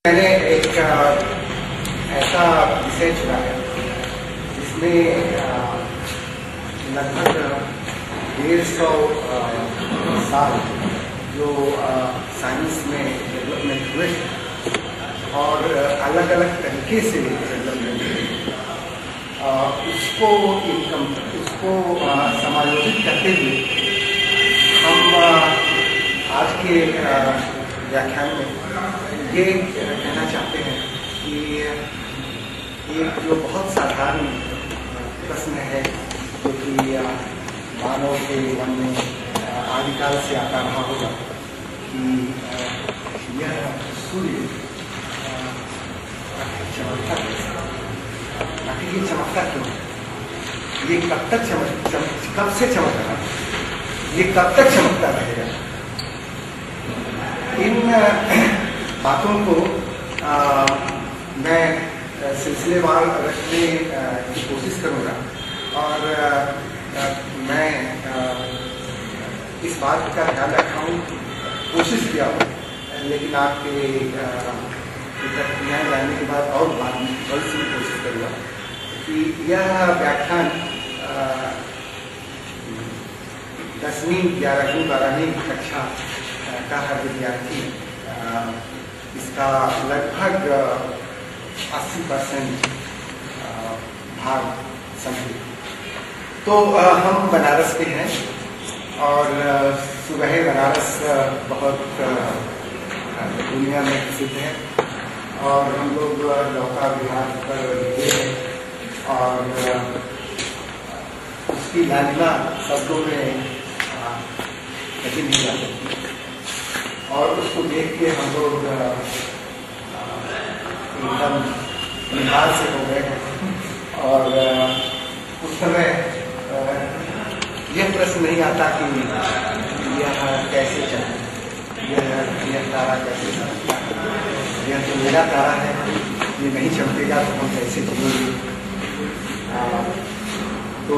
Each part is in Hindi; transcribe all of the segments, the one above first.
मैंने एक ऐसा विषय चुना है जिसमें लगभग 150 साल जो साइंस में डेवलपमेंट हुए और अलग अलग तरीके से डेवलपमेंट हुए उसको समायोजित करते हुए हम आज के व्याख्यान में ये कहना चाहते हैं कि एक जो बहुत साधारण प्रश्न है जो कि मानव के मन में आदिकाल से आता रहा होगा कि यह सूर्य चमकता ये चमकता क्यों, ये कब तक कब से चमक रहा है, ये कब तक चमकता रहेगा। इन बातों को मैं सिलसिलेवार रखने की कोशिश करूँगा और मैं इस बात का ध्यान रखा हूँ, कोशिश किया हूँ, लेकिन आपके प्रतिक्रियाएँ जानने के बाद और बाद में बड़ी सी कोशिश करूँगा कि यह व्याख्यान 10वीं 11वीं 12वीं कक्षा का हर विद्यार्थी इसका लगभग 80% भाग समझे। तो हम बनारस के हैं और सुबह बनारस बहुत दुनिया में प्रसिद्ध है और हम लोग नौका विहार पर गए हैं और उसकी लालिमा शब्दों में कभी नहीं जा सकती और उसको देख के हम लोग एकदम निहाल से हो गए और उस समय यह प्रश्न नहीं आता कि यह कैसे चले, यह तारा कैसे चलता, यह तो मेरा तारा है, ये नहीं चमकेगा तो हम कैसे जिएंगे। तो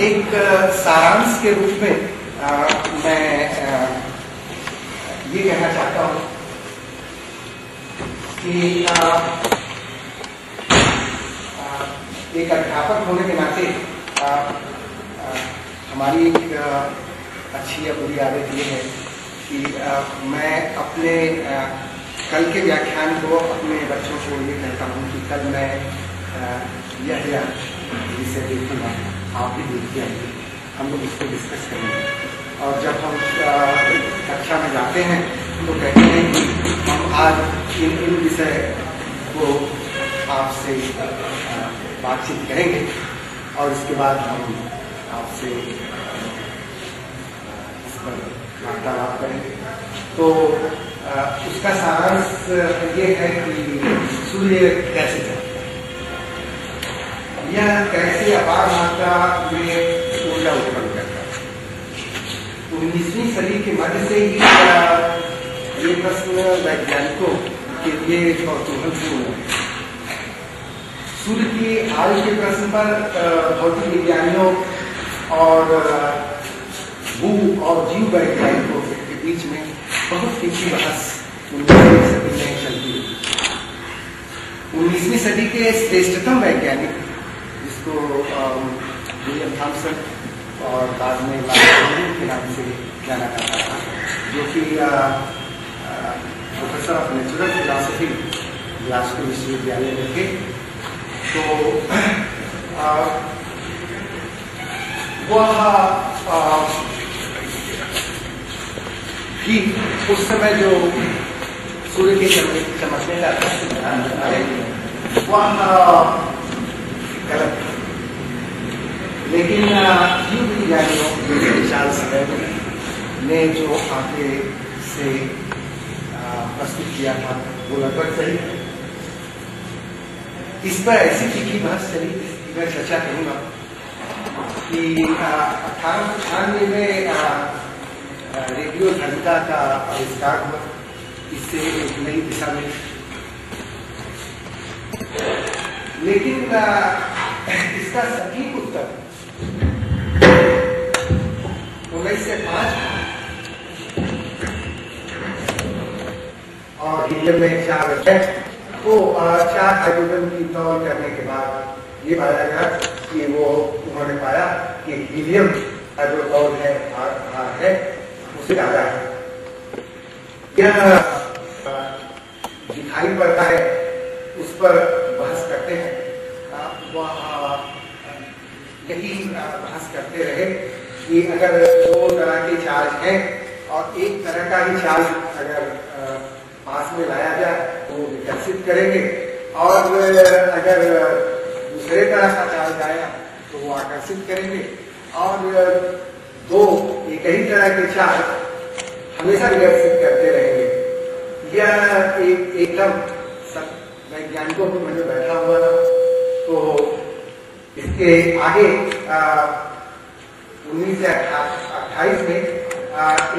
एक सारांश के रूप में मैं ये कहना चाहता हूँ कि एक अध्यापक होने के नाते हमारी एक अच्छी या बुरी आदत ये है कि मैं अपने कल के व्याख्यान को अपने बच्चों को ये कहता हूँ कि कल मैं यह विषय देखूंगा, आप भी देखते आइए, हम लोग इसको डिस्कस करेंगे। और जब हम कक्षा में जाते हैं तो कहते हैं कि हम आज इन विषय को आपसे बातचीत करेंगे और इसके बाद हम आपसे इस पर वार्तालाप करेंगे। तो उसका सारांश ये है कि सूर्य कैसे चलता है, यह कैसे अपार मात्रा में ऊर्जा उत्पन्न करता है। 19वीं सदी के मध्य से ही ये प्रश्न वैज्ञानिकों के लिए कौतूहलपूर्ण है। सूर्य की आयु के प्रश्न पर भौतिक विज्ञानियों और भू और जीव वैज्ञानिकों के बीच में बहुत तीखी बहस 19वीं सदी में चलती है। 19वीं सदी के श्रेष्ठतम वैज्ञानिक जिसको विलियम थॉमसन और बाद में के नाम से जाना जाता था, जो कि professor of natural philosophy Glasgow विश्वविद्यालय में थे। तो वह भी उस समय जो सूर्य के चमकने का वह गलत, लेकिन जीव विज्ञानियों चार्ल्स डार्विन ने जो आगे से प्रस्तुत किया था वो लगभग सही है। इस पर ऐसी तीखी बहस चली जिसकी मैं चर्चा करूंगा कि 1898 में रेडियो धर्मिता का आविष्कार हुआ, इससे एक नई दिशा मिली। लेकिन इसका सटीक उत्तर उन्नीस से 5 और हीलियम में 4 है। तो 4 हाइड्रोजन की तौल करने के बाद ये पाया गया कि वो उन्होंने पाया कि हीलियम का जो तौल है उससे ज्यादा है। यह दिखाई पड़ता है, उस पर बहस करते हैं। वह यही बहस करते रहे कि अगर 2 तरह के चार्ज हैं और एक तरह का ही चार्ज अगर पास में लाया जाए तो विकसित करेंगे, और अगर दूसरे तरह का चार्ज आया तो वो आकर्षित करेंगे, और 2 एक ही तरह के चार्ज हमेशा विकसित करते रहेंगे। यह एकदम वैज्ञानिकों को मैंने बैठा हुआ था। तो इसके आगे 1928 में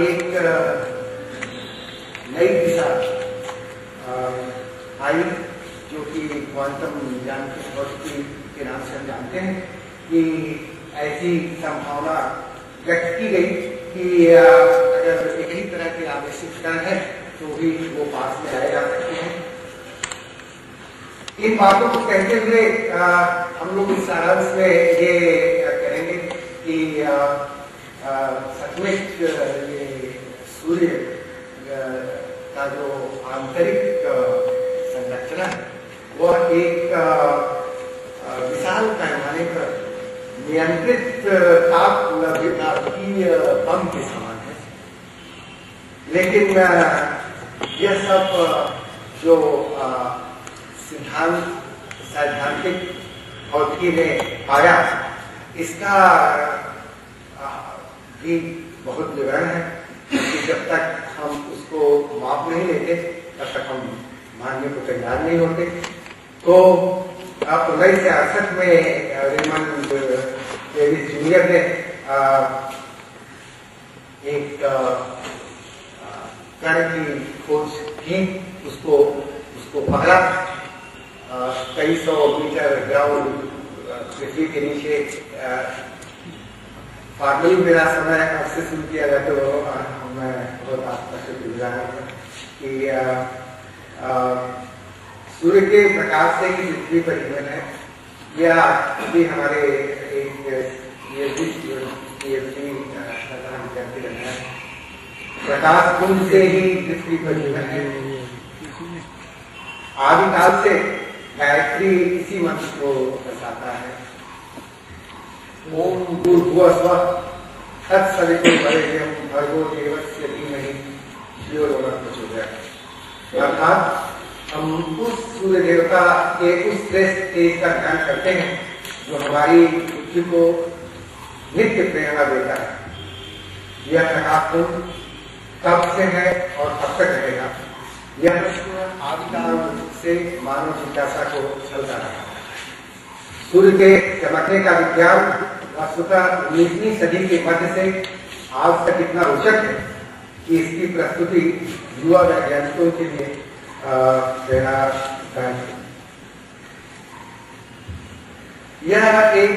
एक नई दिशा आई, जो कि क्वांटम यांत्रिकी के नाम से हम जानते हैं, कि ऐसी संभावना व्यक्त की गई कि अगर एक ही तरह के आवेशित कण है तो भी वो पास में आए जा सकते हैं। इन बातों को कहते हुए हम लोग इस सारांश में ये करेंगे कि सचमुच ये सूर्य का जो आंतरिक संरचना है वह एक विशाल पैमाने पर नियंत्रित ताप नाभिकीय बम के समान है। लेकिन यह सब जो सैद्धांतिक भौतिकी में आया, इसका भी बहुत विवरण है कि जब तक हम उसको माप नहीं लेते तब तक हम मानने को तैयार नहीं होते। तो 1968 में रेमंड डेविस जूनियर ने एक कण की खोज की, उसको पकड़ा कई सौ मीटर ग्राउंड पृथ्वी के नीचे। फॉर्मली मेरा समय आपसे शुरू किया जाए तो मैं बहुत आपका शुक्रगुजार हूं कि सूर्य के प्रकाश से ही पृथ्वी पर जीवन है। यह अभी हमारे विद्यार्थी रहना है, प्रकाश पुंज से ही पृथ्वी पर जीवन है। आदिकाल से गायत्री इसी मंत्र को दर्शाता है। ओम भूर्भुवः स्वः तत्सवितुर्वरेण्यं भर्गो देवस्य धीमहि धियो यो नः प्रचोदयात्। अर्थात हम उस सूर्य देवता के उस श्रेष्ठ तेज का ध्यान करते हैं जो हमारी बुद्धि को नित्य प्रेरणा देता है। यह प्रकाश पुंज कब से है और कब तक रहेगा, यह आदिकाल से मानव जिज्ञासा को चलता रहा। सूर्य के चमकने का विज्ञान वस्तुतः 19वीं सदी के मध्य से आज तक इतना रोचक है कि इसकी प्रस्तुति युवा वैज्ञानिकों के लिए प्रेरणादायक है। यह एक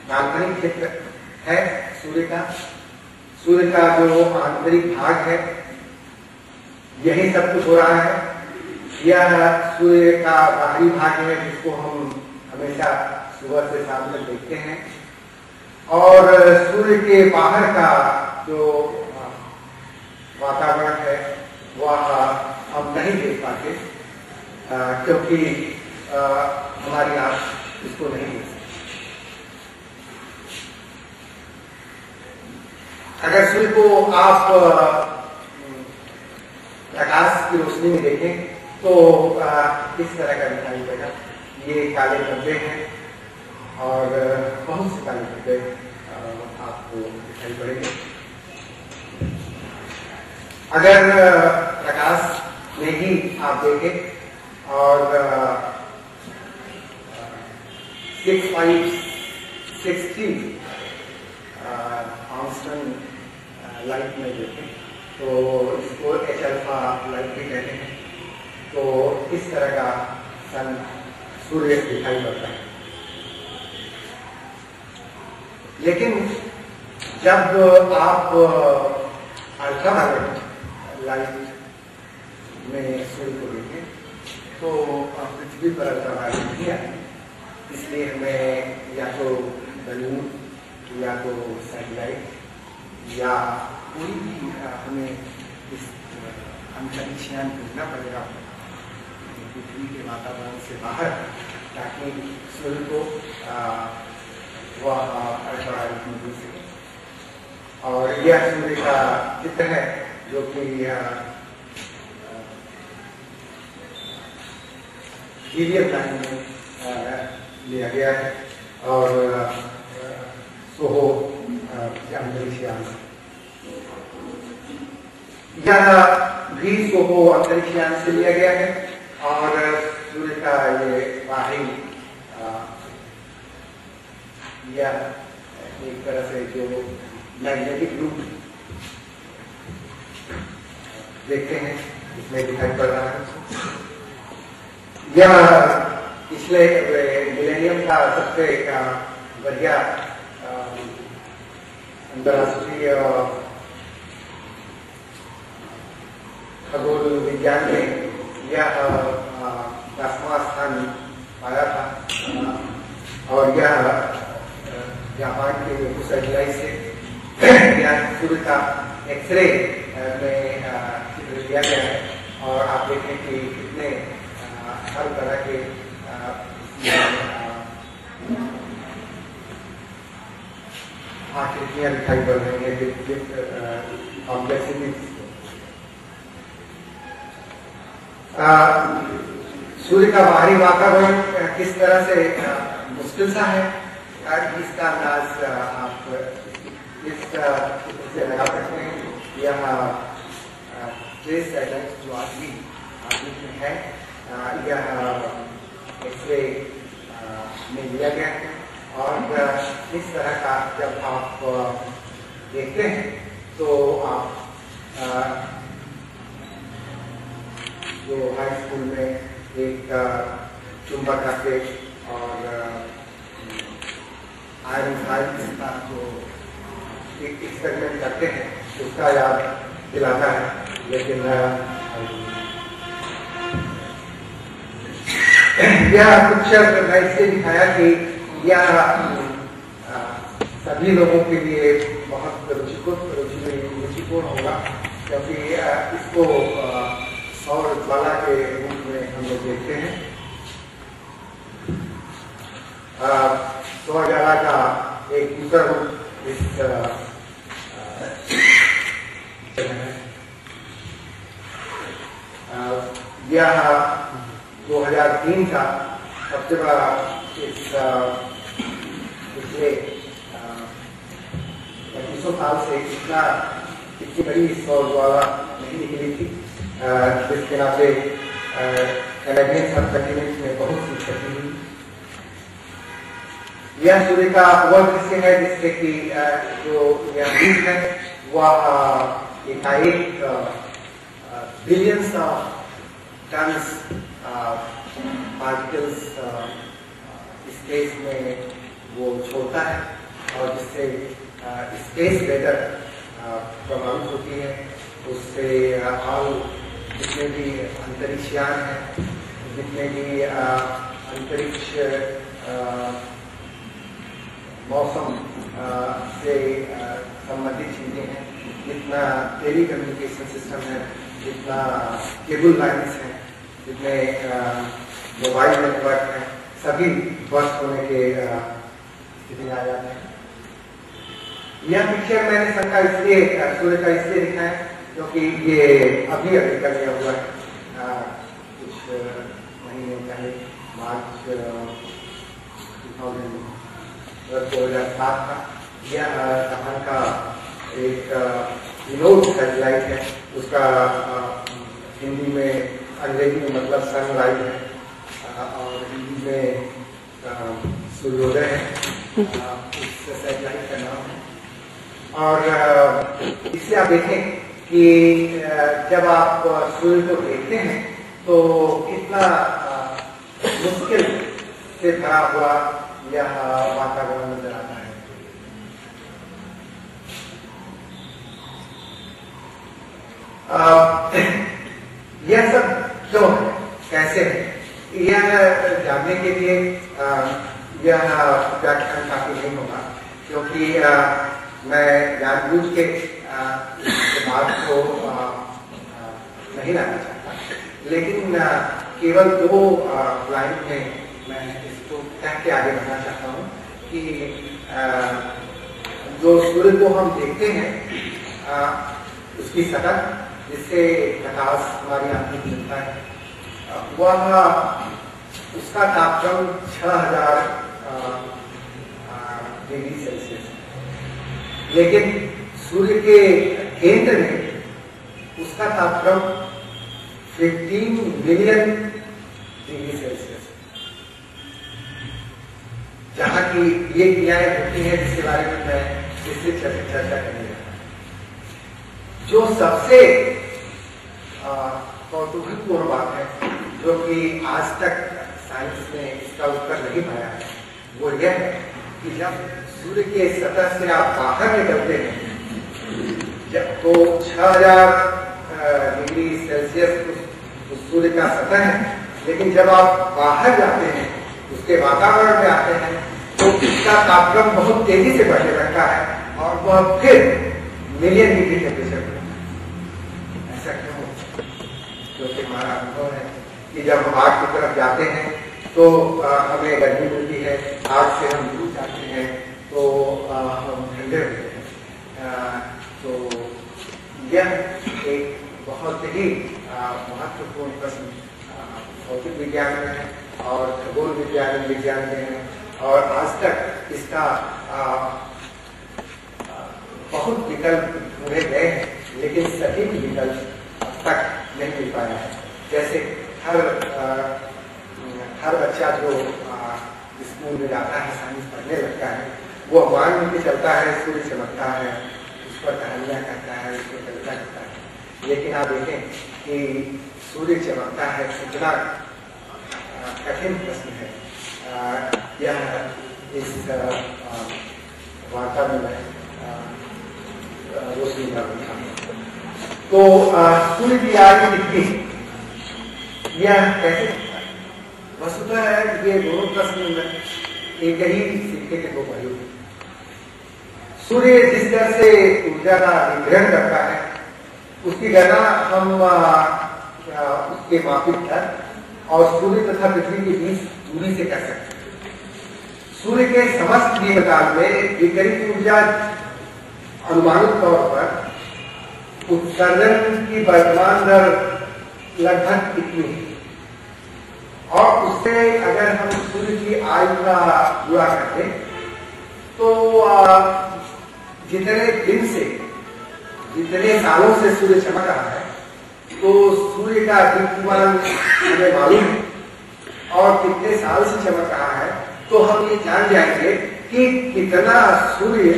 काल्पनिक क्षेत्र है सूर्य का। सूर्य का जो आंतरिक भाग है यही सब कुछ हो रहा है। यह सूर्य का बाहरी भाग है जिसको हम हमेशा सुबह से शाम तक देखते हैं, और सूर्य के बाहर का जो वातावरण है वह हम नहीं देख पाते क्योंकि हमारी आंख इसको नहीं देख सकती। अगर सूर्य को आप प्रकाश की रोशनी में देखें तो इस तरह का दिखाई पड़ेगा। ये काले धब्बे हैं और बहुत से काले धब्बे आपको दिखाई पड़ेंगे। अगर प्रकाश में ही आप देखें और 6560 आंस्टन लाइट में देखें तो इसको एच अल्फा लाइट भी कहते हैं। तो इस तरह का सन सूर्य दिखाई पड़ता है। लेकिन जब आप अल्ट्रावायलेट लाइट में सूर्य को देखें तो पृथ्वी पर अल्ट्रावायलेट नहीं आती, इसलिए हमें या तो बलून या तो सैटेलाइट या कोई भी हमें इस अंतरिक्षयान ढूंढना पड़ेगा पृथ्वी के वातावरण से बाहर, ताकि सूर्य को वह अल्ट्रावायलेट में मिल सके। और यह सूर्य का चित्र है जो कि हीलियम लाइन में लिया गया है और सोहो अंतरिक्षयान, यह भी सोहो अंतरिक्षयान से लिया गया है। और सूर्य का ये बाहरी या एक तरह से जो मैग्नेटिक लूप देखते हैं इसमें दिखाई पड़ रहा है। यह पिछले मिलेनियम का सबसे बढ़िया अंतरराष्ट्रीय खगोल विज्ञान में यह 10वां स्थान पाया था और यह जापान के सैटेलाइट से सूर्य का एक्सरे में चित्र लिया गया है। और आप देखें कि कितने हर तरह के आकृतियां दिखाई पड़ रही है, कॉम्प्लेक्सिटीज। सूर्य का बाहरी वातावरण किस तरह से मुश्किल सा है, इसका अंदाज आप इस चित्र से लगा सकते हैं। यह ट्रेस सैटेलाइट जो आज भी में है, यह एक्सरे में लिया गया है। और इस तरह का जब आप देखते हैं तो आप जो हाई स्कूल में एक चुंबक रखे और आयरन फाइल का जो एक एक्सपेरिमेंट करते हैं उसका याद दिलाता है। लेकिन यह कुछ मैं इससे दिखाया कि यह सभी लोगों के लिए बहुत रुचिपूर्ण होगा, क्योंकि इसको सौर ज्वाला के रूप में हम लोग देखते हैं। सौर ज्वाला का एक दूसरा रूप इस यह 2003 का सबसे बड़ा इस पिछले 2500 साल से इतनी बड़ी सौर ज्वाला नहीं निकली थी, जिसके नाते कैनेडियन सबकंटिनेंट में बहुत सी क्षति हुई। यह सूर्य का वह दृश्य है जिससे कि जो यह बीज है वह एकाएक billions of tons particles space में वो छोड़ता है और जिससे स्पेस वेदर प्रभावित होती है। उससे और जितने भी अंतरिक्षयान हैं, जितने भी अंतरिक्ष मौसम से संबंधित चीजें हैं, जितना टेली कम्युनिकेशन सिस्टम है, जितना केबल लाइन्स हैं, जितने मोबाइल नेटवर्क हैं, सभी ध्वस्त होने के स्थिति में आ जाते हैं। यह पिक्चर मैंने सूर्य का इसलिए दिखा है क्योंकि ये अभी कर लिया हुआ है, कुछ महीने पहले मार्च 2007 का। यह जापान का एक विनोद सैटेलाइट है, उसका हिंदी में अंग्रेजी में मतलब सनराइज है और हिंदी में सूर्योदय है, उस सैटेलाइट का नाम है। और इससे आप देखें कि जब आप सूर्य को देखते हैं तो कितना मुश्किल से भरा हुआ यह वातावरण नजर आता है। यह सब क्यों है, कैसे है, यह जानने के लिए यह व्याख्यान काफी नहीं होगा, क्योंकि मैं जानबूझ के इस बात को नहीं लाना चाहता, लेकिन केवल 2 लाइन में मैं इसको कह के आगे बढ़ना चाहता हूँ कि जो सूर्य को हम देखते हैं उसकी सतह जिससे प्रकाश हमारी आंखों में मिलता है, वह उसका तापक्रम 6000 डिग्री सेल्सियस, लेकिन सूर्य के केंद्र में उसका तापक्रम 15 मिलियन डिग्री सेल्सियस, जहां की ये क्रियाएं होती हैं जिसके बारे में मैं विस्तृत चर्चा करने जा रहा हूं। जो सबसे कौतूहलपूर्ण बात है, जो कि आज तक साइंस ने इसका उत्तर नहीं पाया है, वो यह है कि जब सूर्य के सतह से आप बाहर निकलते हैं, जब तो 6000 डिग्री सेल्सियस उस सूर्य का सतह है, लेकिन जब आप बाहर जाते हैं, उसके वातावरण में आते हैं, तो इसका तापक्रम बहुत तेजी से बढ़ने लगता है और वह फिर मिलियन डिग्री टेम्परेचर पर। ऐसा क्यों होता है? क्योंकि हमारा अनुभव है कि जब हम आग की तरफ जाते हैं तो हमें गर्मी मिलती है, आग से हम दूर जाते हैं तो हम ठंडे होते हैं। तो यह एक बहुत ही महत्वपूर्ण प्रश्न भौतिक विज्ञान में है और खगोल विज्ञान में है, और आज तक इसका बहुत विकल्प ढूंढे गए हैं, लेकिन सटीक विकल्प अब तक नहीं मिल पाया है। जैसे हर बच्चा जो स्कूल में जाता है, साइंस पढ़ने लगता है, वो मान के चलता है सूर्य चमकता है, उस पर कहानियां करता है, उस पर कविता करता है, लेकिन आप देखें कि सूर्य चमकता है कितना कठिन प्रश्न है। यह इस वार्ता में मैं रोशनी डालूंगा। तो सूर्य की आगे दिखती यह कैसे? वस्तुतः है ये दोनों प्रश्न एक ही सिक्के के 2 पहलू। सूर्य जिस तरह से ऊर्जा का विग्रहण करता है, उसकी गणना हम उसके मापित दर और सूर्य तथा पृथ्वी के बीच दूरी से कर सकते हैं। सूर्य के समस्त जीवकाल में विकिरित ऊर्जा अनुमानित तौर पर उत्सर्जन की वर्तमान दर लगभग इतनी है, और उससे अगर हम सूर्य की आयु का गुणा करते तो जितने सालों से सूर्य चमक रहा है, तो सूर्य का दीप्तिमान हमें मालूम है, और कितने साल से चमक रहा है, तो हम ये जान जाएंगे कि कितना सूर्य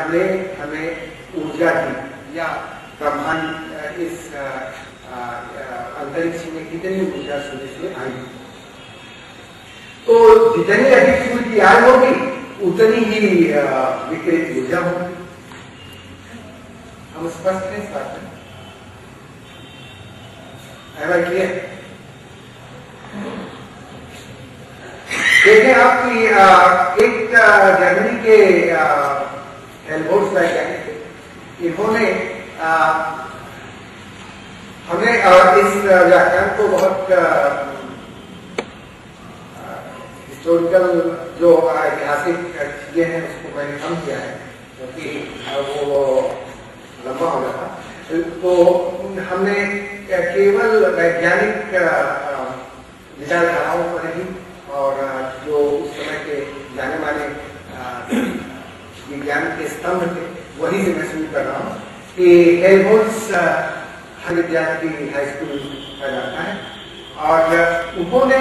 ने हमें ऊर्जा दी, या ब्रह्मांड इस अंतरिक्ष में कितनी ऊर्जा सूर्य से आई। तो जितनी अधिक सूर्य की आयु होगी, उतनी ही विकिरित ऊर्जा होगी। हम स्पष्ट हैं इस बात में? देखें आपकी एक जर्मनी के हेल्महोल्ट्ज वैज्ञानिक थे, इन्होंने हमें इस व्याख्यान को बहुत हिस्टोरिकल जो ऐतिहासिक चीजें हैं उसको मैंने कम किया है, क्योंकि वो लंबा हो जाता। तो हमने केवल वैज्ञानिक विचारधाराओं पर ही, और जो उस समय के जाने माने विज्ञान के स्तंभ थे, वही से मैं शुरू कर रहा हूँ कि हेल्महोल्ट्ज हर विद्यार्थी हाई स्कूल का जाता है, और उन्होंने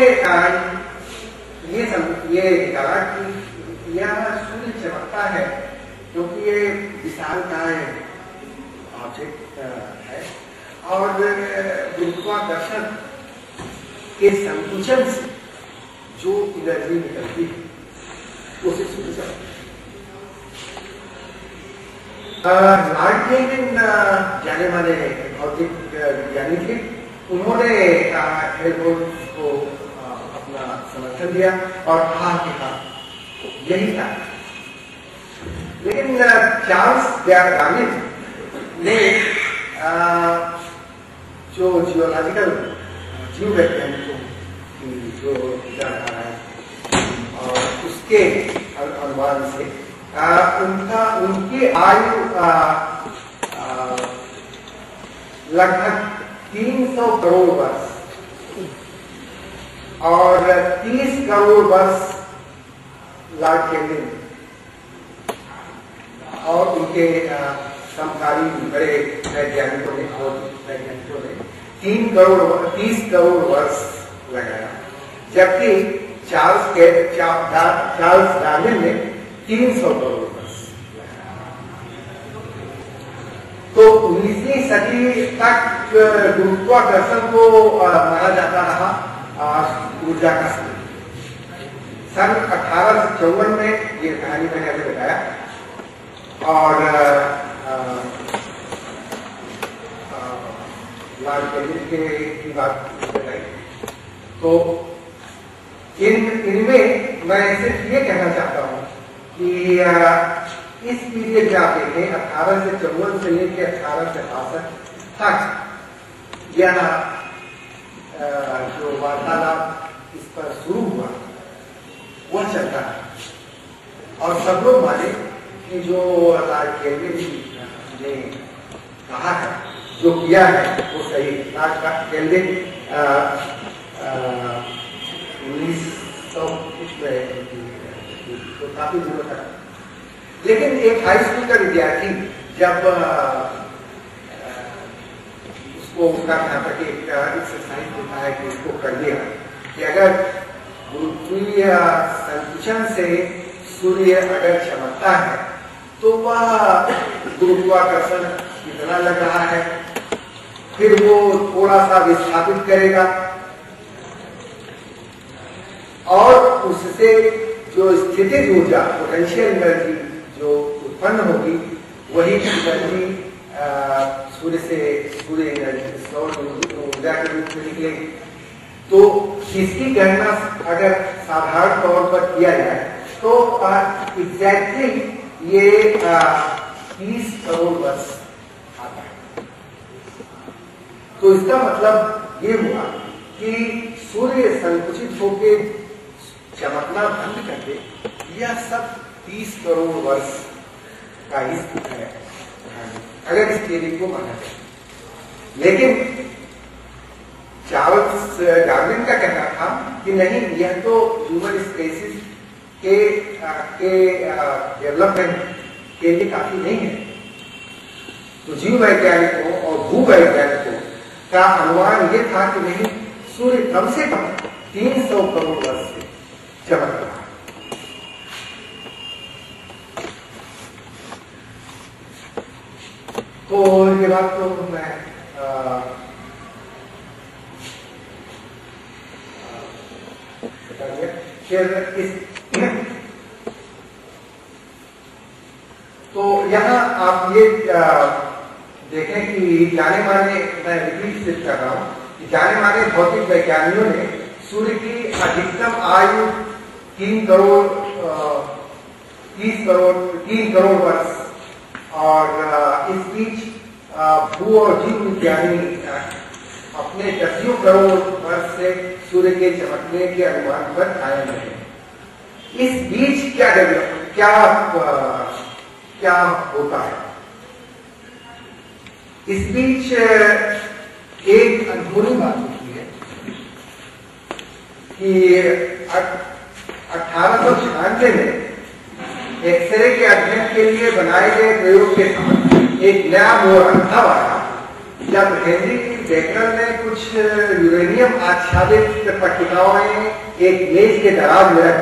ये निकाला कि यह सूर्य चमकता है क्योंकि ये विशालकाय ऑब्जेक्ट है, और गुरुत्वाकर्षण के संकुचन से जो एनर्जी निकलती है उसे सूर्य चमकता है। लॉर्ड केल्विन जाने माने भौतिक विज्ञानी थे, उन्होंने हेल्महोल्ट्ज को अपना समर्थन दिया और कहा कि हाँ यही था। लेकिन चार्ल्स डार्विन ने जो जियोलॉजिकल जीव वैज्ञानिकों की जो विचारधारा है और उसके अनुमान से उनकी आयु लगभग 300 करोड़ वर्ष और 30 करोड़ वर्ष लॉर्ड केल्विन और उनके समकालीन बड़े वैज्ञानिकों ने 30 करोड़ वर्ष लगाया, जबकि चार्ल्स डार्विन ने 300 करोड़ वर्ष लगाया। तो 19वीं सदी तक गुरुत्वाकर्षण को माना जाता रहा ऊर्जा का स्रोत। सन 1854 में ये कहानी मैंने अभी बताया और लॉर्ड केल्विन की बात बताई। तो इनमें मैं सिर्फ ये कहना चाहता हूँ कि इस पीरियड में आप देखें 1854 से लेकर 1865 तक यह जो वार्तालाप इस पर शुरू हुआ वह चलता है और सब लोग माने कि जो लॉर्ड केल्विन ने कहा है, जो किया है वो सही। लॉर्ड केल्विन 1900 तो काफी दिनों तक, लेकिन एक हाई स्कूल का विद्यार्थी जब उसको उनका यहाँ तक एक एक्सरसाइज होता है कि उसको कर लिया कि अगर गुरुत्वीय संकुचन से सूर्य अगर चमकता है तो वह गुरुत्वाकर्षण कितना लग रहा है, फिर वो थोड़ा सा विस्थापित करेगा और उससे जो स्थितिज ऊर्जा पोटेंशियल एनर्जी जो उत्पन्न होगी वही एनर्जी सूर्य एनर्जी सौर ऊर्जा के रूप में निकलेगी। तो इसकी गणना अगर साधारण तौर पर किया जाए तो एग्जैक्टली ये 30 करोड़ वर्ष आता है। तो इसका मतलब ये हुआ कि सूर्य संकुचित होकर चमकना बंद कर दे, यह सब 30 करोड़ वर्ष का ही है अगर इस थियरी को माना जाए। लेकिन चार्ल्स डार्विन का कहना था कि नहीं, यह तो ह्यूमन स्पेसीज के डेवलपमेंट के लिए काफी नहीं है। तो जीव वैज्ञानिकों और भूवैज्ञानिकों का अनुमान यह था कि नहीं, सूर्य कम से कम 300 करोड़ वर्ष से चमक रहा है। तो ये बात तो मैं तो यहाँ आप ये देखें कि जाने माने, मैं रिपीट सिर्फ कर रहा हूँ कि जाने माने भौतिक वैज्ञानिकों ने सूर्य की अधिकतम आयु 3 करोड़ वर्ष और इस बीच भू और जीव विज्ञानी अपने दसियों करोड़ वर्ष से सूर्य के चमकने के अनुमान पर कायम रहे। इस बीच क्या डेवलप क्या होता है? इस बीच एक अनहोनी बात होती है कि 1896 में एक्सरे के अध्ययन के लिए बनाए गए प्रयोग के साथ एक नया मोड़ अनुभव आया जब हेनरी बेकर ने कुछ यूरेनियम आच्छादित पट्टिकाओं एक मेज के दराज में रख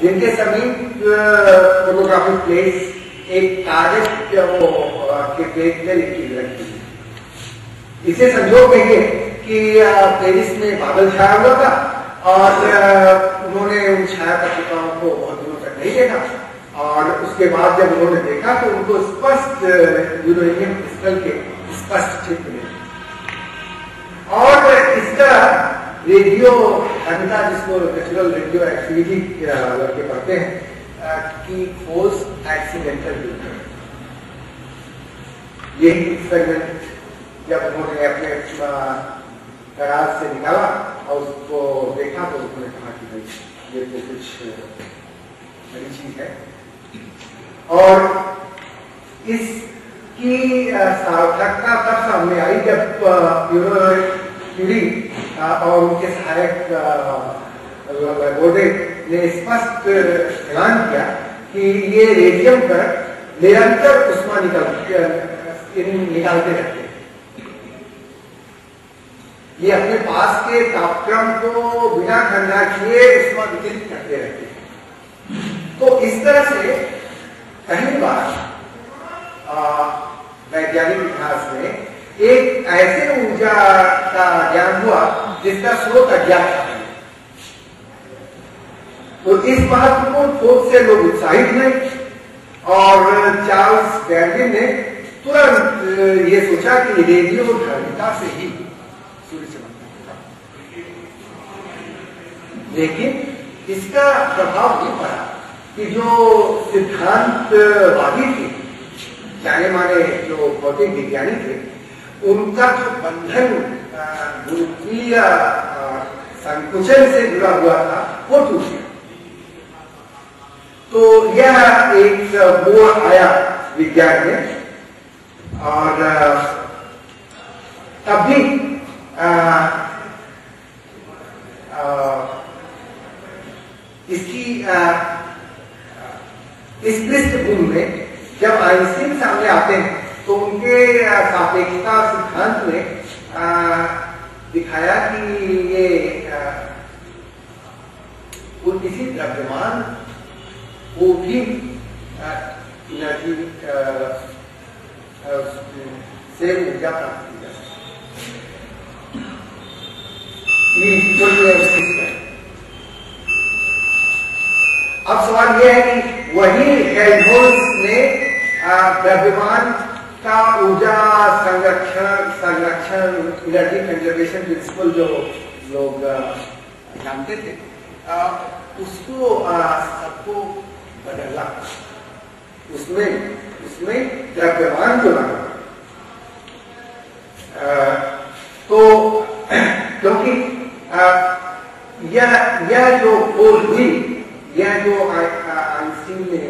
जिनके समीप फोटोग्राफिक प्लेट्स एक कागज के प्लेट में लिखी रखी। इसे संजोग में ये कि पेरिस में बादल छाया हुआ था और उन्होंने उन छाया पत्रिकाओं को बहुत दिनों तक नहीं देखा और उसके बाद जब उन्होंने देखा तो उनको स्पष्ट यूरेनियम क्रिस्टल के स्पष्ट चित्र मिले। और इसका रेडियो घनता, जिसको नेचुरल रेडियो एक्टिविटी के पढ़ते हैं, की खोज एक्सीडेंटल ड्यूटी। यही एक्सपेरिमेंट जब उन्होंने अपने गराज से निकाला और उसको देखा तो उन्होंने कहा कि भाई ये तो कुछ बड़ी चीज है। और इसकी सार्थकता तब सामने आई जब क्यूरी और उनके सहायक गोडे ने स्पष्ट ऐलान किया कि ये रेडियम पर निरंतर उष्मा निकालते रहते हैं, ये अपने पास के तापक्रम को बिना ठंडा किए उष्मा वितरित करते रहते हैं। तो इस तरह से पहली बार वैज्ञानिक इतिहास में एक ऐसे ऊर्जा का ज्ञान हुआ जिसका स्रोत अज्ञात था। तो इस महत्वपूर्ण खोज से लोग उत्साहित हुए और चार्ल्स डार्विन ने तुरंत ये सोचा कि रेडियो धर्मिता से ही सूर्य चमकता होगा। लेकिन इसका प्रभाव ये पड़ा कि जो सिद्धांतवादी थे, जाने माने जो भौतिक विज्ञानी थे, उनका जो बंधन गुरुत्वीय संकुचन से जुड़ा हुआ था वो टूट गया। तो यह एक मोड़ आया विज्ञान में। और तब भी इसकी इस पृष्ठभूमि में जब आइंस्टीन सामने आते हैं तो उनके सापेक्षता सिद्धांत ने दिखाया कि ये किसी द्रव्यमान को भी एनर्जी से ऊर्जा प्राप्त की जा सकती है। अब सवाल यह है कि वही हेल्महोल्ट्ज ने द्रव्यमान का ऊर्जा संरक्षण एनर्जी कंजर्वेशन प्रिंसिपल जो लोग जानते थे, उसको सबको बदलना, उसमें द्रव्यमान जो लगा। तो क्योंकि यह जो खोज हुई, यह जो आइंस्टीन ने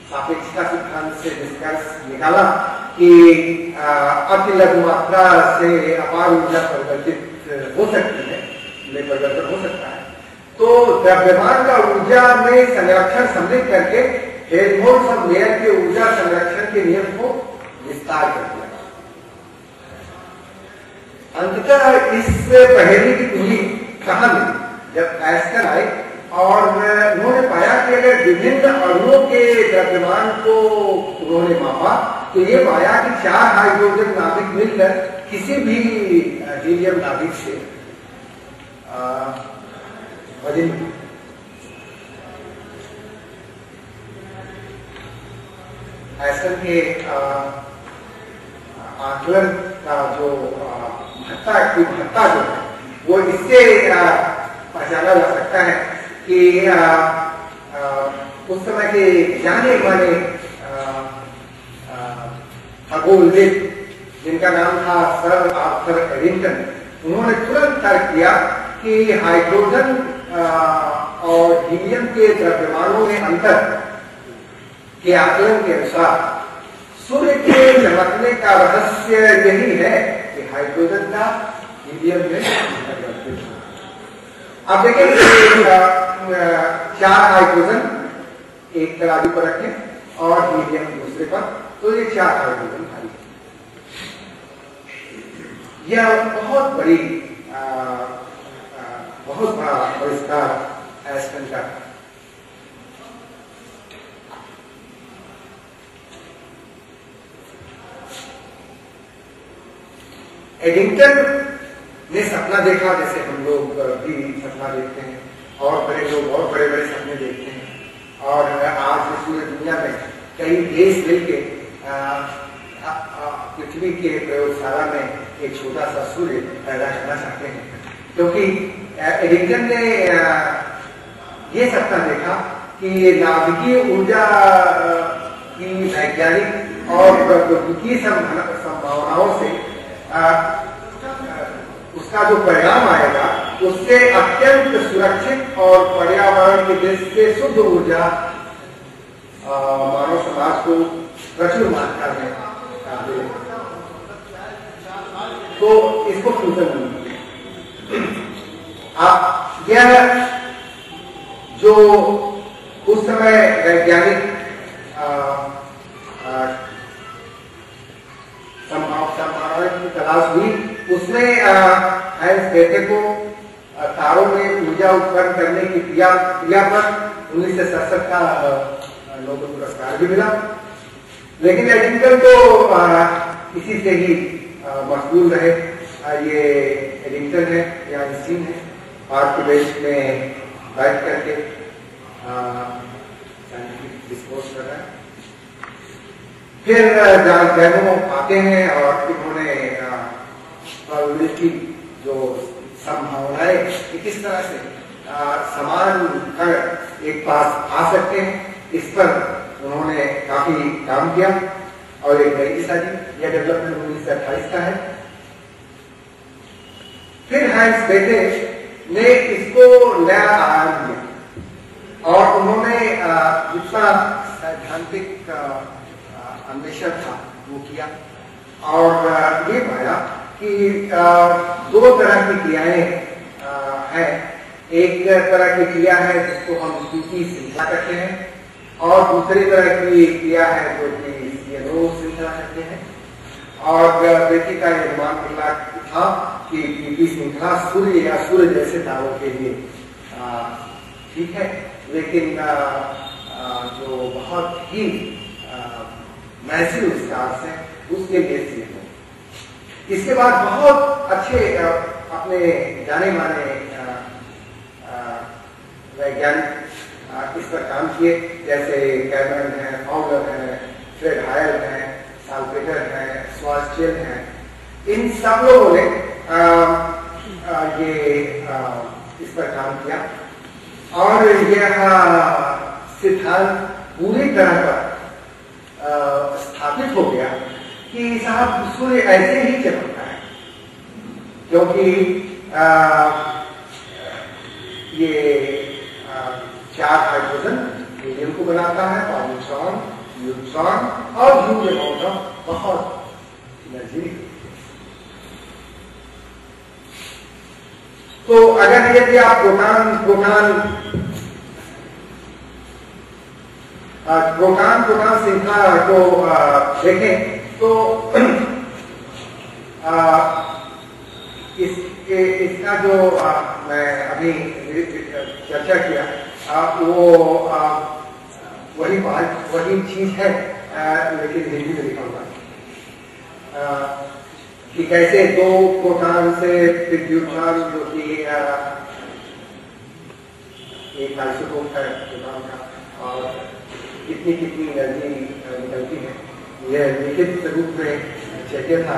सापेक्षता सिद्धांत से निष्कर्ष निकाला कि अति लघु मात्रा से अपार ऊर्जा परिवर्तित हो सकती है, में परिवर्तन हो सकता है। तो द्रव्यमान का ऊर्जा में संरक्षण सम्मिलित करके हेल्महोल्ट्ज और मेयर के ऊर्जा संरक्षण के नियम को विस्तार कर दिया। अंततः इस पहेली की कुंजी कहां मिली जब एस्टर आए और उन्होंने पाया कि अगर विभिन्न अणुओं के द्रव्यमान को उन्होंने मापा तो ये पाया कि 4 हाइड्रोजन नाभिक मिलकर किसी भी हीलियम नाभिक से वजन एस्टर के आकलन का जो महत्ता जो है वो इससे पहचाना जा सकता है कि उस समय के जाने माने खगोलविद जिनका नाम था सर आर्थर एडिंगटन, उन्होंने तुरंत तर्क किया कि हाइड्रोजन और हीलियम के द्रव्यमानों में अंतर के आकलन के अनुसार सूर्य के चमकने का रहस्य यही है कि हाइड्रोजन का हीलियम में परिवर्तित हो। अब देखिए 4 हाइड्रोजन एक तराजू पर रखें और हीलियम दूसरे पर, तो ये 4 हाइड्रोजन खाली। यह बहुत बड़ा आविष्कार एस्टन का। एडिंगटन ने सपना देखा जैसे हम लोग भी सपना देखते हैं, और बड़े लोग और बड़े बड़े सपने देखते हैं। और आज पूरी दुनिया में कई देश मिलकर पृथ्वी के प्रयोगशाला में एक छोटा सा सूर्य पैदा करना चाहते हैं, क्योंकि एडिंगटन ने ये सपना देखा कि नाभिकीय ऊर्जा की वैज्ञानिक और प्रौद्योगिकी संभावनाओं से उसका जो परिणाम आएगा उससे अत्यंत सुरक्षित और पर्यावरण की दृष्टि से शुद्ध ऊर्जा मानव समाज को प्रचुर मात्रा में मिलेगा। तो इसको फ्यूजन बोलते हैं। यह जो उस समय वैज्ञानिक संभावना की तलाश हुई, उसमें हाइंस बेटे को तारों में ऊर्जा उत्पन्न करने की क्रिया पर 1967 का नोबेल पुरस्कार भी मिला। लेकिन एडिंगटन तो इसी से ही मशगूल रहे। ये एडिंगटन है या आइंस्टीन है, पार्क के बेंच में बैठ करके साइंटिफिक डिस्कोर्स कर रहा है। फिर जॉन गैनो आते हैं और इन्होंने प्रोबेबिलिटी जो संभावनाएं कि किस तरह से समान कण एक पास आ सकते हैं, इस पर उन्होंने काफी काम किया और एक नई दिशा दी। यह डेवलपमेंट 1928 का है। फिर हाइंस बेटे ने इसको नया आयाम दिया और उन्होंने जितना सैद्धांतिक अन्वेषण था वो किया और ये पाया कि दो तरह की क्रियाएं हैं। एक तरह की क्रिया है जिसको हम QT श्रृंखला कहते हैं और दूसरी तरह की क्रिया है जो कि CNO श्रृंखला कहते हैं। और बेटी का निर्माण करना था कि QT श्रृंखला सूर्य या सूर्य जैसे तारों के लिए ठीक है, लेकिन जो बहुत ही मैसिव स्टार्स हैं उसके लिए CNO। इसके बाद बहुत अच्छे अपने जाने माने वैज्ञानिक इस पर काम किए, जैसे कैमरन है, फाउलर है, फ्रेड हायल है, साल्पेटर है, स्वास्टियल है। इन सब लोगों ने इस पर काम किया और यह सिद्धांत पूरी तरह पर स्थापित हो गया कि साहब सूर्य ऐसे ही चमकता है, क्योंकि ये 4 हाइड्रोजन हीलियम को बनाता है और न्यूट्रॉन और ह्यूज अमाउंट ऑफ बहुत एनर्जी। तो अगर यदि आप प्रोटॉन श्रृंखला को देखें तो इसका जो मैं अभी चर्चा किया वो वही चीज है, लेकिन हिंदी में लिखा हुआ कि कैसे 2 प्रोटॉन से फिर न्यूट्रॉन जो कि एक आइसोटोप है प्रोटॉन का और कितनी एनर्जी निकलती है, यह लिखित रूप में चाहिए था।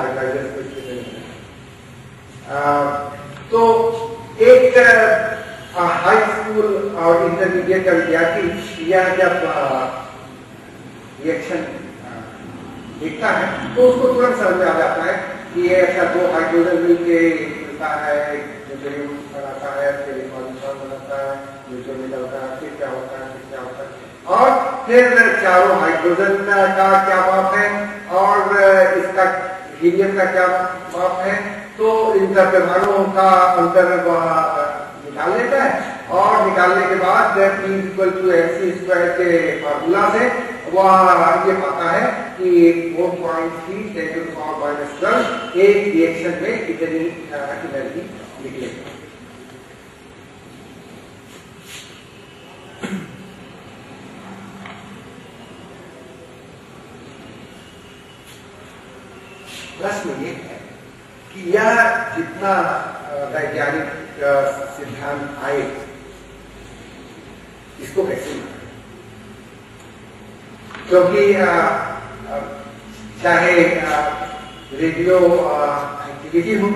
तो एक हाई स्कूल और इंटरमीडिएट का विद्यार्थी यह जब रिएक्शन देखता है तो उसको तुरंत समझ में आ जाता है कि ये ऐसा 2 हाइड्रोजन मिलके मिलता है, ड्यूटेरियम बनाता है, फिर न्यूट्रॉन बनाता है, न्यूट्रॉन निकलता है, फिर क्या होता है, फिर क्या होता है और फिर चारों हाइड्रोजन का क्या माप है और इसका हीलियम का क्या माप है। तो इन परमाणुओं का अंतर निकाल लेता है और निकालने के बाद E=mc² के फार्मूला से वह ये पाता है कि 4.3 × 10⁻⁻12 एक रिएक्शन में कितनी एनर्जी निकलेगी। प्रश्न ये है कि यह जितना वैज्ञानिक सिद्धांत आए इसको कैसे माने, क्योंकि चाहे रेडियो एक्टिविटी हो,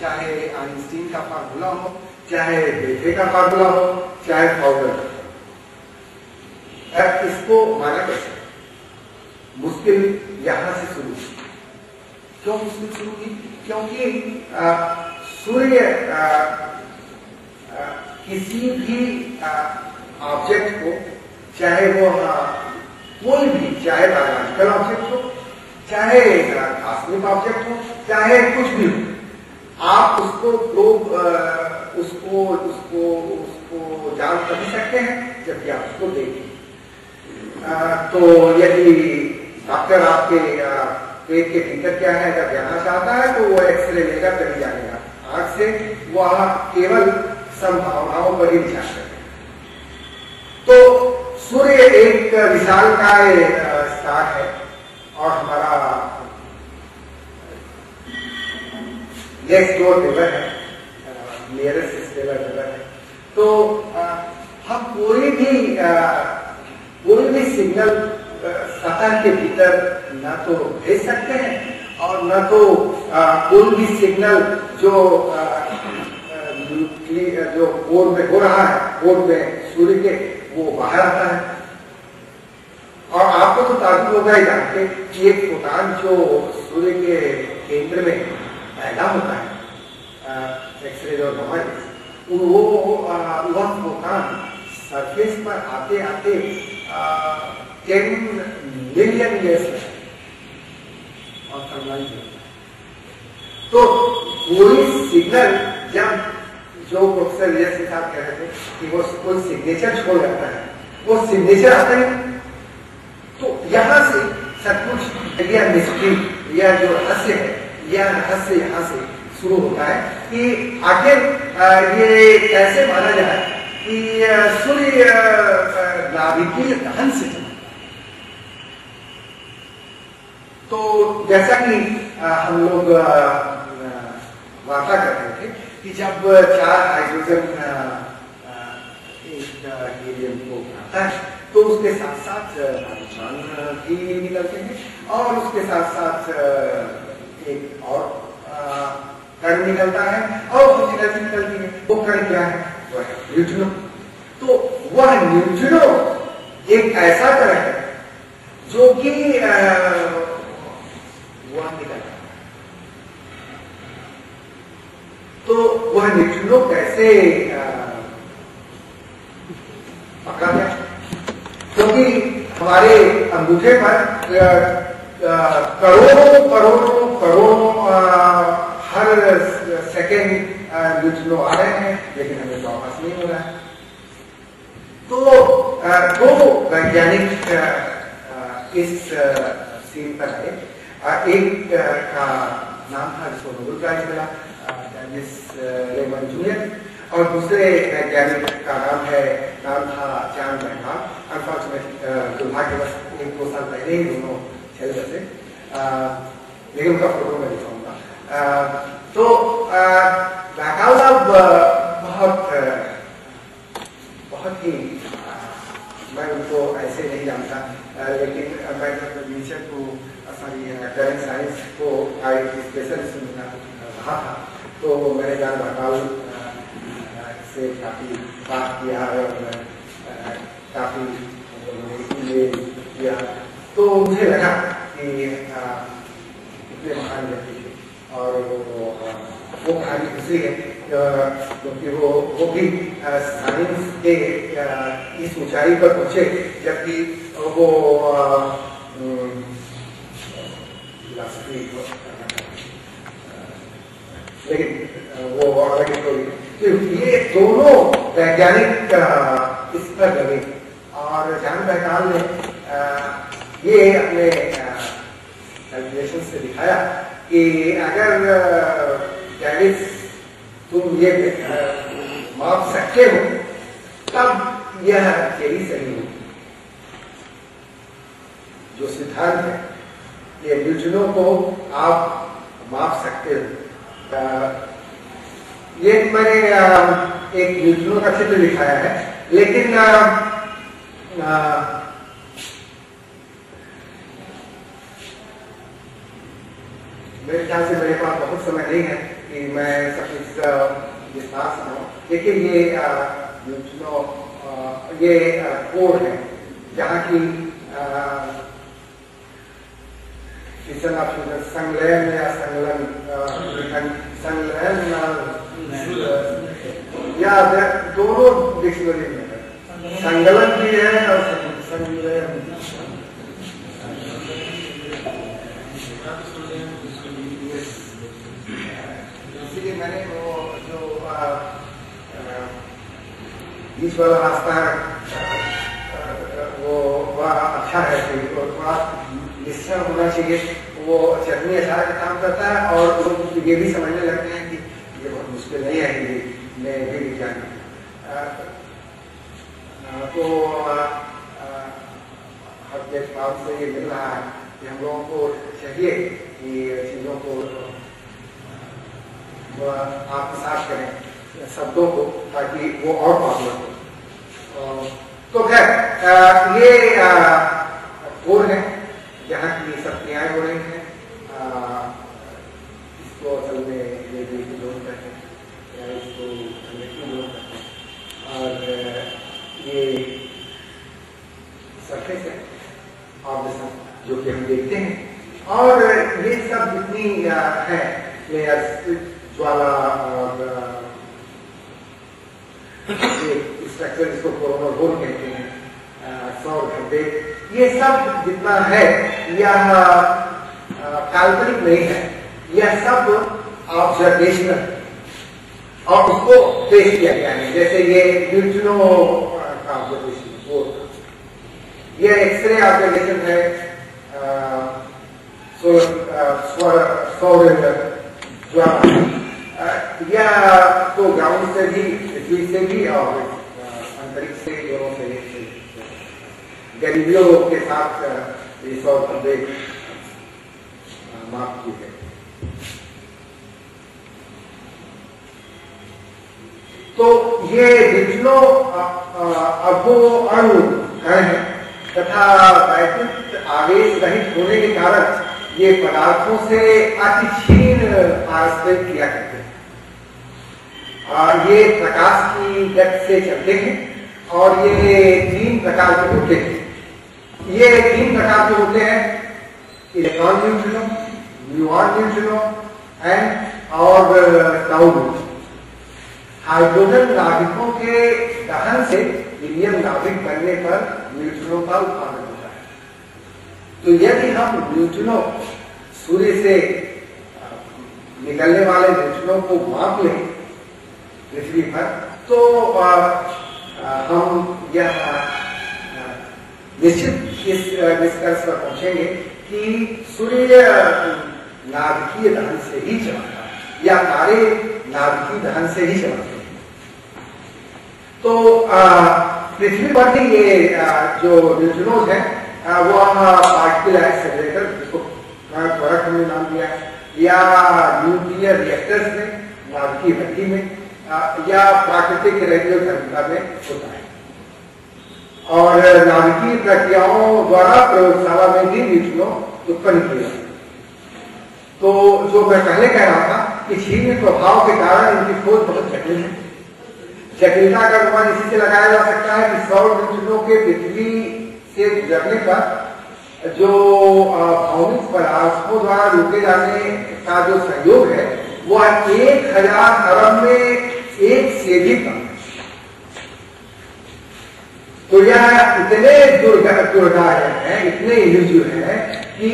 चाहे आइंस्टीन का फार्मूला हो, चाहे बेटे का फार्मूला हो, चाहे पाउडर। इसको माना कैसे? मुश्किल यहां से शुरू। क्यों मुश्किल शुरू की? क्योंकि सूर्य किसी भी ऑब्जेक्ट को, चाहे वो कोई भी, चाहे बायोलॉजिकल ऑब्जेक्ट हो, चाहे कॉस्मिक ऑब्जेक्ट हो, चाहे कुछ भी हो, आप उसको प्रूव उसको जान कर सकते हैं जबकि आप उसको देखें। तो यदि डॉक्टर आपके पेट के भीतर क्या है अगर जानना चाहता है तो वो एक्सरे लेकर कभी जानेगा आंख से, वह केवल संभावनाओं पर ही विचार करेगा। तो सूर्य एक विशालकाय स्टार है और हमारा नेक्स्ट डोर नेबर है, नियरेस्ट स्टेबल नेबर है। तो हम कोई भी सिग्नल सतह के भीतर न तो भेज सकते हैं और न तो कोई भी सिग्नल जो कोर में हो रहा है, कोर में सूर्य के, वो बाहर आता है। और आपको तो ताजुब होगा ही जानते कि एक फोटॉन जो सूर्य के केंद्र में पैदा होता है, एक्सरे और गामा रेज, वह फोटॉन सरफेस पर आते आते 10 मिलियन ईयर्स और सरवाइव होता है। तो कोई सिग्नल जब जो प्रोफेसर यश साहब कह रहे थे कि वो कोई सिग्नेचर छोड़ जाता है, वो सिग्नेचर आता है। तो यहां से सचमुच यह मिस्ट्री, यह जो रहस्य है, यह रहस्य यहां से शुरू होता है कि आखिर ये कैसे माना जाए कि सूर्य नाभिकीय दहन से चला। तो जैसा कि हम लोग वार्ता कर रहे थे कि जब 4 हाइड्रोजन एक हीलियम को बनाता है तो उसके साथ साथ न्यूट्रॉन भी निकलते हैं और उसके साथ साथ एक और कण निकलता है और कुछ एनर्जी निकलती है। वो कण क्या है? वो है न्यूट्रिनो। तो वह न्यूट्रिनो एक ऐसा कण है जो कि वह निकलता है। तो वह न्यूट्रिनो कैसे पकड़ा गया? क्योंकि हमारे अंगूठे पर करोड़ों हर सेकेंड न्यूट्रिनो आ रहे हैं, लेकिन हमें तो वापस नहीं हो रहा है। तो दो वैज्ञानिक इस सीन पर आए। एक का नाम था जिसको नोबेल प्राइज मिला, डेनिस लेमन जूनियर, और दूसरे वैज्ञानिक का नाम था चांद बहरहाल। अनफॉर्चुनेट दुर्भाग्यवश 1-2 साल पहले ही दोनों चल गए, लेकिन उनका फोटो मैं दिखाऊंगा। तो बहरहाल साहब बहुत ही, मैं उनको ऐसे नहीं जानता, लेकिन मैं नेचर को करंट साइंस को स्पेशलिस्ट रहा था, तो मैंने जान बहरहाल से काफी बात किया और काफी किया। तो मुझे लगा कि इतने महान व्यक्ति थे और वो कहानी दूसरी है क्योंकि वो भी साइंस के इस ऊंचाई पर पहुंचे जबकि वो फिलॉसफी, लेकिन वो अलग स्टोरी। तो ये दोनों वैज्ञानिक इस पर लगे और जान बहरहाल ने ये अपने कैलकुलेशन से दिखाया कि अगर डेविस तुम ये माप सकते हो तब यह थियरी सही हो। जो सिद्धांत है ये न्यूट्रिनो को आप माप सकते हो। ये मैंने एक न्यूट्रिनो का चित्र दिखाया है, लेकिन मेरे ख्याल से मेरे पास बहुत समय नहीं है कि मैं सब कुछ विस्तार से हूँ। देखिए ये कोड है जहाँ की संलयन या संलयन या दोनों डिक्शनरी में है, संकलन भी है और संलयन। इसलिए मैंने वो जो बीच वाला रास्ता है वो बड़ा अच्छा है, थोड़ा निश्चय होना चाहिए। वो चटनी अचार का काम करता है और लोग ये भी समझने लगते हैं कि ये बहुत मुश्किल नहीं है ये विज्ञान। तो हर देशपाल से ये मिल रहा है कि हम लोगों को चाहिए कि चीजों को आत्मसात करें शब्दों को, ताकि वो और पॉपुलर हो। तो खैर ये कोड है जहाँ की सब क्रियाएं हो रही हैं। इसको असल में ये लोग कहते हैं या इसको लोग कहते हैं। और ये सरफेस है ऑब्जेक्ट जो कि हम देखते हैं। और ये सब जितनी है लेयर्स, ज्वाला और स्ट्रक्चर जिसको कोरोनल होल कहते हैं, सौर धब्बे, ये सब जितना है यह काल्पनिक नहीं है, यह सब ऑब्जर्वेशनल और उसको पेश किया गया है। जैसे ये न्यूट्रिनो का ऑब्जर्वेशन, वो ये एक्सरे ऑब्जर्वेशन है, सौर ज्वाला या तो ग्राउंड से भी, पृथ्वी से भी और अंतरिक्ष से, दोनों से गैलीलियो के साथ ये सौर धब्बे माप किए गए। तो ये विभिन्न अभो अणु हैं तथा वैद्युत आवेश रहित होने के कारण ये पदार्थों से अति क्षीण पारस्परिक क्रिया करते हैं। ये प्रकाश की गति से चलते हैं और ये 3 प्रकार के होते हैं। ये 3 प्रकार के होते हैं, electron neutrino, muon neutrino and और टाउ न्यूट्रिनो। हाइड्रोजन नाभिकों के दहन से हीलियम नाभिक बनने पर न्यूट्रिनो का उत्पादन होता है। तो यदि हम न्यूट्रिनो सूर्य से निकलने वाले न्यूट्रिनो को माप लें पृथ्वी पर, तो हम यह निश्चित इस निष्कर्ष पर पहुंचेंगे कि सूर्य नाभिकीय दहन से ही चमकता है या तारे नाभिकीय दहन से ही चमकते हैं। तो पृथ्वी पर भी ये जो न्यूट्रिनोज हैं वो पार्टिकल एक्सेलरेटर, जिसको त्वरक हमने नाम दिया है, या न्यूक्लियर रिएक्टर्स में, नाभिकीय भट्टी में, या प्राकृतिक रेडियोधर्मिता में होता है। और नाभिकीय प्रक्रियाओं द्वारा प्रयोगशाला में भी न्यूट्रिनो उत्पन्न किए जाते हैं। तो जो मैं पहले कह रहा था कि क्षीण प्रभाव के कारण इनकी खोज बहुत जटिल है। जटिलता का अनुमान इसी से लगाया जा सकता है कि सौर न्यूट्रिनो के पृथ्वी से गुजरने पर जो भौतिक पदार्थों द्वारा रोके जाने का जो सहयोग है वो 1000 अरब में 1 से भी कम है। तो यह इतने दुर्गाय हैं, इतने इल्यूजिव हैं कि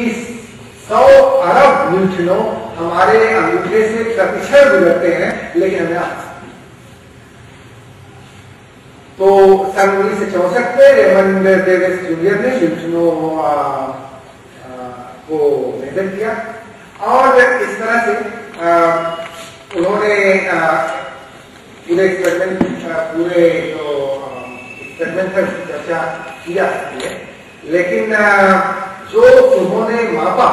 100 अरब न्यूट्रिनो हमारे अंगूठे से प्रतिक्षण गुजरते हैं, लेकिन हमें आ तो सन 1964 में रेमंड डेविस जूनियर ने न्यूट्रिनो को मेजर किया और इस तरह से उन्होंने पूरे एक्सपेरिमेंट पर चर्चा की जा सकती है, लेकिन जो उन्होंने मापा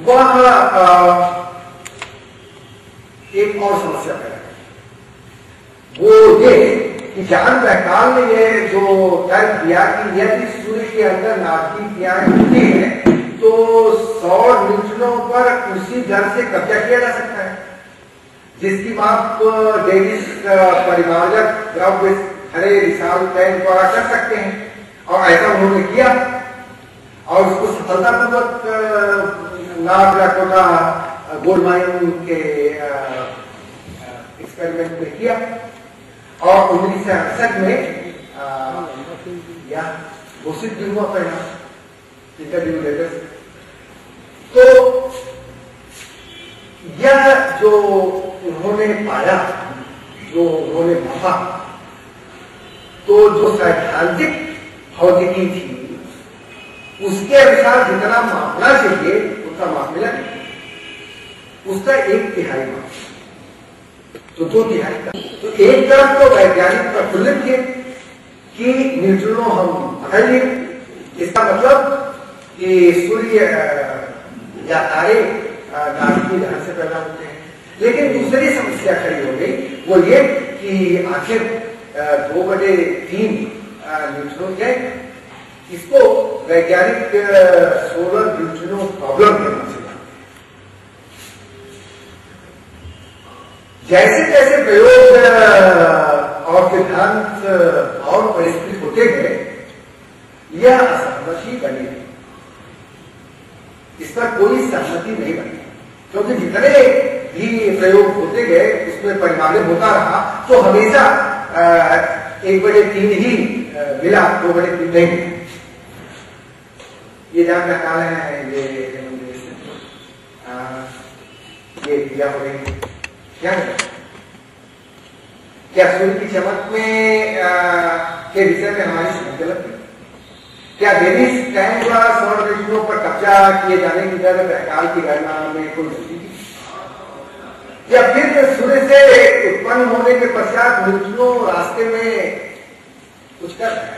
वह एक और समस्या पैदा है। वो ये कि जान बैकाल ने ये जो तर्क दिया कि यदि सूर्य के अंदर नाभिकीय क्रियाएं होती हैं तो 100 न्यूट्रॉनों पर उसी दर से कब्जा किया जा सकता है जिसकी माप डेविस परिमार्जक द्रव्य हरे विशाल टैंक द्वारा कर सकते हैं। और ऐसा उन्होंने किया और उसको सफलतापूर्वक नॉर्थ डकोटा गोल्ड माइन के एक्सपेरिमेंट में किया और 1968 में या घोषित भी हुआ परिणाम इंटरव्यू लेटर। तो यह जो उन्होंने पाया, जो उन्होंने मापा, तो जो सैद्धांतिक भौतिकी थी उसके अनुसार जितना मापना चाहिए उसका माप मिला नहीं, उसका 1/3 माप, तो 2/3 का। तो एक तरफ तो वैज्ञानिक प्रफुल्लित थे कि न्यूट्रिनो हम पकड़ लिए, इसका मतलब कि सूर्य या तारे नाभिकीय ढंग से पैदा होते हैं। लेकिन दूसरी समस्या खड़ी हो गई, वो ये कि आखिर 2/3 न्यूट्रिनो क्या है। इसको वैज्ञानिक सोलर न्यूट्रिनो प्रॉब्लम के नाम से जानते हैं। जैसे जैसे प्रयोग और सिद्धांत और परिष्कृत होते गए, यह असहमति बनी, इस पर कोई सहमति नहीं बनी, क्योंकि जितने भी प्रयोग होते गए उसमें परिमार्जन होता रहा तो हमेशा 1/3 ही मिला, 2/3 नहीं मिला। ये जान काल है, ये क्रिया हो रही क्या है? क्या सूर्य की चमक में के विषय में हमारी समझ गलत है? क्या डेविस टैंक द्वारा सौर न्यूट्रिनो पर कब्जा किए जाने की दर प्रकाल की गणना में कोई गलती थी? या फिर सूर्य से उत्पन्न होने के पश्चात न्यूट्रिनो रास्ते में कुछ कर रहा है?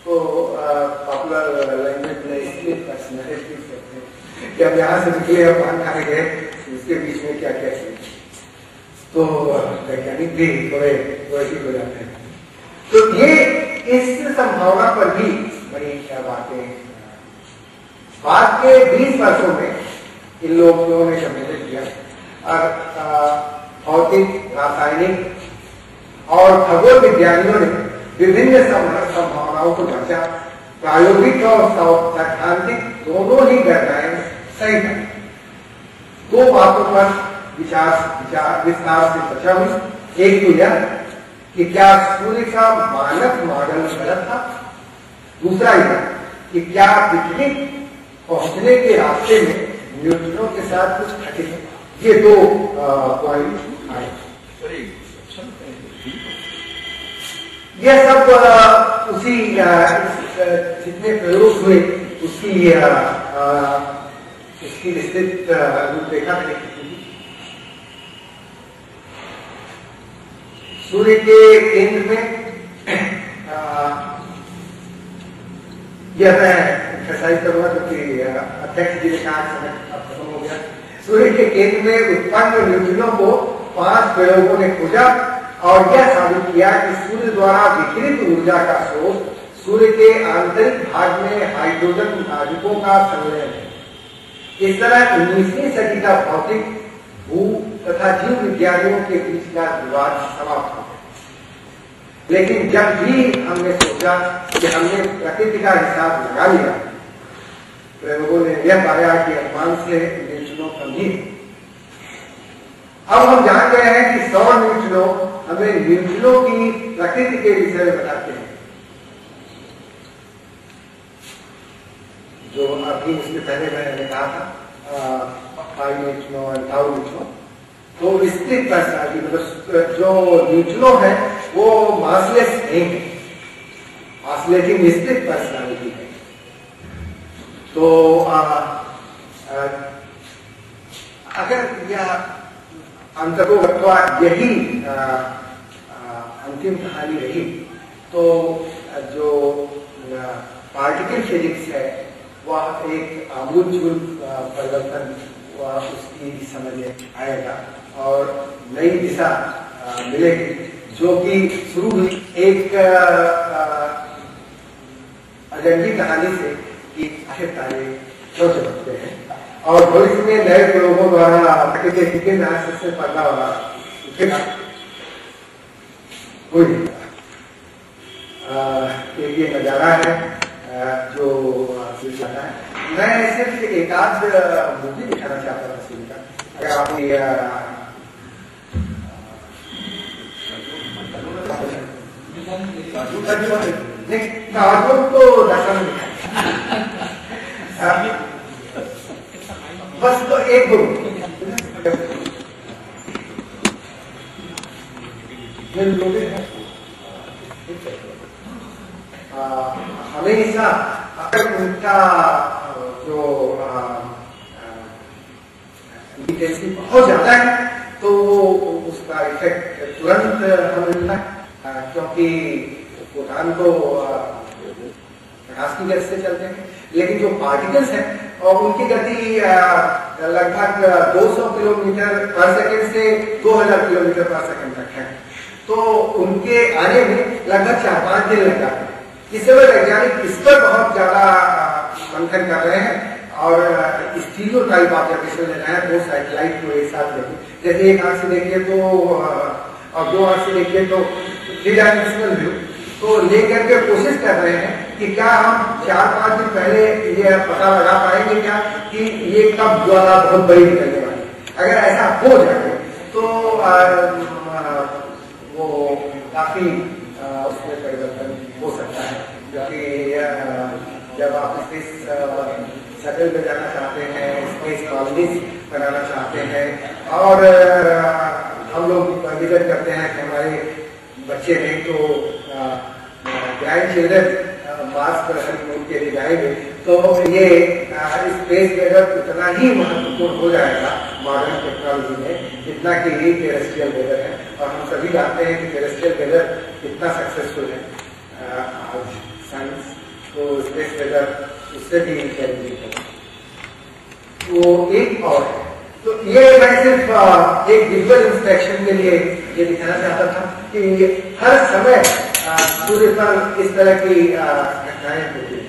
तो पॉपुलर लैंग्वेज में इसलिए पर्सनैलिटी कहते हैं कि अब यहाँ से निकले और पान खाने गए, उसके बीच में क्या क्या चीज, तो वैज्ञानिक भी थोड़े वैसे हो जाते हैं। तो ये इस संभावना पर भी बड़ी क्या बातें, बाद के 20 वर्षों में इन लोगों ने सम्मिलित किया और भौतिक, रासायनिक और खगोल विज्ञानियों ने विभिन्न संभावनाओं को जांचा। प्रायोगिक और सैद्धांतिक दोनों ही गणनाएं सही है। 2 बातों पर विस्तार से चर्चा हुई। एक तो यह कि क्या सूर्य का मानक मॉडल गलत था, दूसरा यह कि क्या पृथ्वी पहुंचने के रास्ते में न्यूट्रिनो के साथ कुछ घटित है। ये 2 पॉइंट आए। यह सब उसी जितने प्रयोग हुए उसकी विस्तृत रूपरेखा देखी। सूर्य के केंद्र में यह मैं एक्सरसाइज करूंगा क्योंकि अध्यक्ष जी ने कहा समय अब खत्म हो गया। सूर्य के केंद्र में उत्पन्न न्यूट्रिनो को 5 प्रयोगों ने खोजा और यह साबित किया कि सूर्य द्वारा विकिरित ऊर्जा का स्रोत सूर्य के आंतरिक भाग में हाइड्रोजन नाभिकों का संलयन है। इस तरह 19वीं सदी का भौतिक, भू तथा जीव विज्ञानियों के बीच का विवाद समाप्त हो गया। लेकिन जब भी हमने सोचा कि हमने प्रकृति का हिसाब लगा लिया, प्रयोगों ने यह पाया कि अनुमान से न्यूट्रिनो कम ही है। अब हम जान गए हैं कि सौर न्यूट्रिनो हमें न्यूट्रिनो की प्रकृति के विषय में बताते हैं, जो अभी उसके पहले मैंने कहा था पाई न्यूट्रिनो और टाउ न्यूट्रिनो। तो विस्तृत पर्सनालिटी मतलब जो न्यूट्रिनो है वो मासलेस नहीं है, ऑसिलेटिंग विस्तृत पर्सनालिटी है। तो अगर यह अंततोगत्वा यही अंतिम कहानी रही तो जो पार्टिकल फिजिक्स है वह एक आमूलचूल परिवर्तन वह उसकी दिशा में आएगा और नई दिशा मिलेगी, जो कि शुरू हुई एक अजनबी कहानी से कि अच्छे तारे हो सकते हैं और भविष्य में नए प्रयोगों द्वारा प्राकृतिक एनालिसिस से पता होगा कोई ये नजारा है जो आता है। मैं सिर्फ एक आध मूवी दिखाना चाहता था फिल्म का, अगर आप कार्टून तो दर्शन बस तो एक दो हमेशा अगर उनका जो बहुत ज्यादा है तो उसका इफेक्ट तुरंत हमें मिलता है, क्योंकि फोटॉन तो प्रकाश की गति से चलते हैं, लेकिन जो पार्टिकल्स हैं और उनकी गति लगभग 200 किलोमीटर पर सेकंड से 2000 किलोमीटर पर सेकंड तक है। तो उनके आने में लगभग 4-5 दिन लग जाते हैं। इससे वैज्ञानिक इस पर बहुत ज्यादा मंथन कर रहे हैं और स्टीरियो टाइप ऑब्जर्वेशन ले रहे हैं, 2 सैटेलाइट को एक साथ लेके, जैसे एक आंख से देखिए तो और 2 आंख से देखिए तो 3 डायमेंशनल व्यू तो लेकर के कोशिश कर रहे हैं कि क्या हम 4-5 दिन पहले ये पता लगा पाएंगे क्या कि ये कब ज्वाला बहुत बड़ी निकलने वाली। अगर ऐसा हो जाए तो वो काफी उसमें परिवर्तन हो सकता है, क्योंकि जब आप स्पेस शटल में जाना चाहते हैं, स्पेस कॉलोनीज बनाना चाहते हैं और हम लोग विजन करते हैं कि हमारे बच्चे नहीं तो ग्रैंड चिल्ड्रन मार्स पर हनीमून के लिए जाएंगे, तो ये स्पेस वेदर उतना ही महत्वपूर्ण हो जाएगा मॉडर्न टेक्नोलॉजी में जितना कि टेरेस्ट्रियल वेदर है। और हम सभी जानते हैं कि टेरेस्ट्रियल वेदर कितना सक्सेसफुल है आज साइंस, तो स्पेस वेदर उससे भी चैलेंजिंग है। वो एक और है, तो ये मैं सिर्फ एक विजुअल इंस्पेक्शन के लिए ये दिखाना चाहता था कि हर समय सूर्य पर इस तरह की घटनाएं होती है।